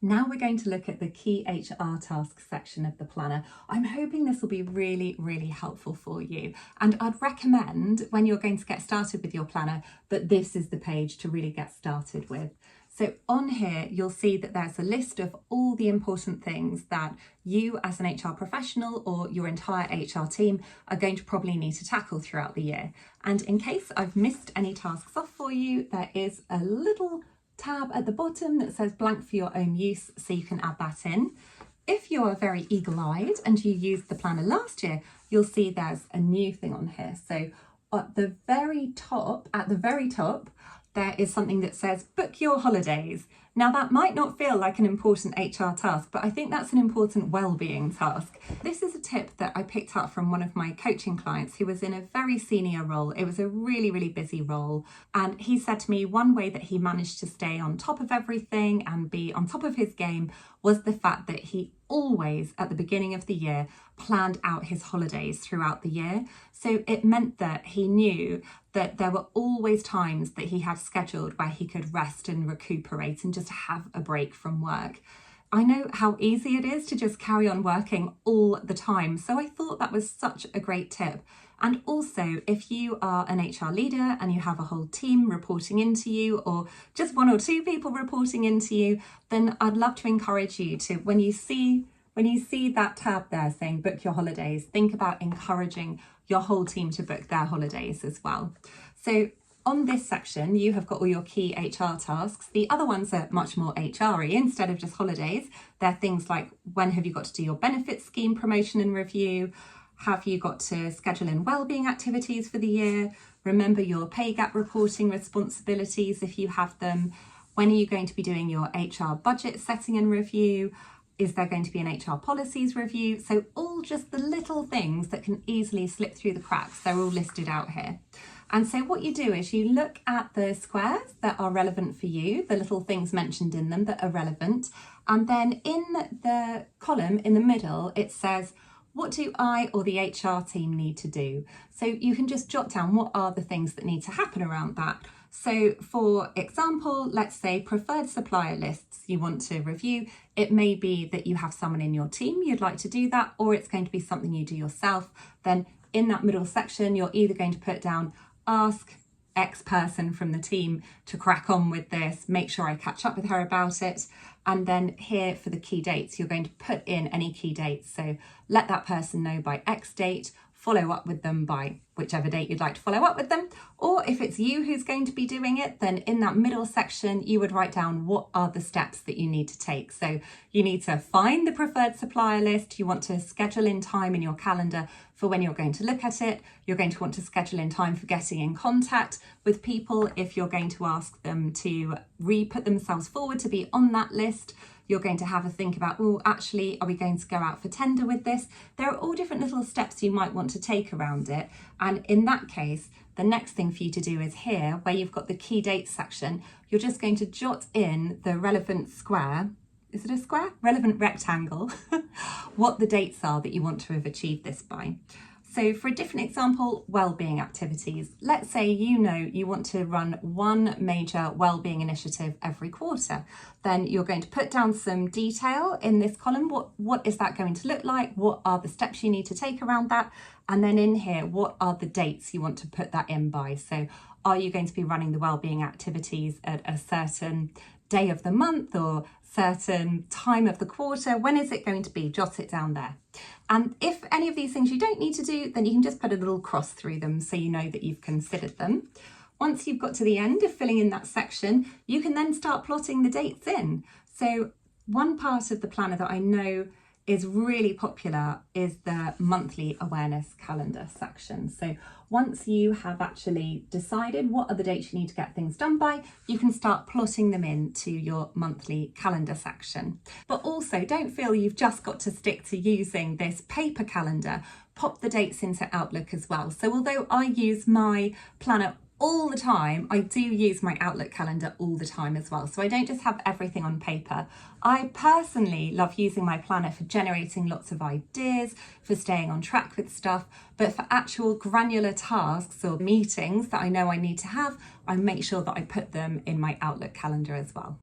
Now we're going to look at the key HR tasks section of the planner. I'm hoping this will be really helpful for you. And I'd recommend when you're going to get started with your planner that this is the page to really get started with. So on here, you'll see that there's a list of all the important things that you as an HR professional or your entire HR team are going to probably need to tackle throughout the year. And in case I've missed any tasks off for you, there is a little tab at the bottom that says blank for your own use, so you can add that in. If you're very eagle-eyed and you used the planner last year, you'll see there's a new thing on here. So at the very top, there is something that says book your holidays. Now that might not feel like an important HR task, but I think that's an important well-being task. This is a tip that I picked up from one of my coaching clients who was in a very senior role. It was a really busy role. And he said to me one way that he managed to stay on top of everything and be on top of his game was the fact that he always, at the beginning of the year, planned out his holidays throughout the year. So it meant that he knew that there were always times that he had scheduled where he could rest and recuperate and just have a break from work. I know how easy it is to just carry on working all the time, so I thought that was such a great tip. And also, if you are an HR leader and you have a whole team reporting into you, or just one or two people reporting into you, then I'd love to encourage you to, when you see that tab there saying book your holidays, think about encouraging your whole team to book their holidays as well. So on this section, you have got all your key HR tasks. The other ones are much more HR-y. Instead of just holidays, they're things like when have you got to do your benefits scheme promotion and review? Have you got to schedule in wellbeing activities for the year? Remember your pay gap reporting responsibilities if you have them. When are you going to be doing your HR budget setting and review? Is there going to be an HR policies review? So all just the little things that can easily slip through the cracks, they're all listed out here. And so what you do is you look at the squares that are relevant for you, the little things mentioned in them that are relevant. And then in the column in the middle, it says, what do I or the HR team need to do? So you can just jot down what are the things that need to happen around that. So for example, let's say preferred supplier lists you want to review. It may be that you have someone in your team you'd like to do that, or it's going to be something you do yourself. Then in that middle section, you're either going to put down ask X person from the team to crack on with this, make sure I catch up with her about it. And then here for the key dates, you're going to put in any key dates. So let that person know by X date, follow up with them by whichever date you'd like to follow up with them. Or if it's you who's going to be doing it, then in that middle section, you would write down what are the steps that you need to take. So you need to find the preferred supplier list. You want to schedule in time in your calendar for when you're going to look at it. You're going to want to schedule in time for getting in contact with people if you're going to ask them to put themselves forward to be on that list. You're going to have a think about, oh, actually, are we going to go out for tender with this? There are all different little steps you might want to take around it. And in that case, the next thing for you to do is here, where you've got the key dates section, you're just going to jot in the relevant square. Is it a square? Relevant rectangle, what the dates are that you want to have achieved this by. So for a different example, wellbeing activities. Let's say you know you want to run one major wellbeing initiative every quarter. Then you're going to put down some detail in this column. What is that going to look like? What are the steps you need to take around that? And then in here, what are the dates you want to put that in by? So are you going to be running the wellbeing activities at a certain day of the month or certain time of the quarter? When is it going to be? Jot it down there. And if any of these things you don't need to do, then you can just put a little cross through them so you know that you've considered them. Once you've got to the end of filling in that section, you can then start plotting the dates in. So one part of the planner that I know is really popular is the monthly awareness calendar section. So once you have actually decided what are the dates you need to get things done by, you can start plotting them into your monthly calendar section. But also don't feel you've just got to stick to using this paper calendar. Pop the dates into Outlook as well. So although I use my planner all the time, I do use my Outlook calendar all the time as well. So I don't just have everything on paper. I personally love using my planner for generating lots of ideas, for staying on track with stuff, but for actual granular tasks or meetings that I know I need to have, I make sure that I put them in my Outlook calendar as well.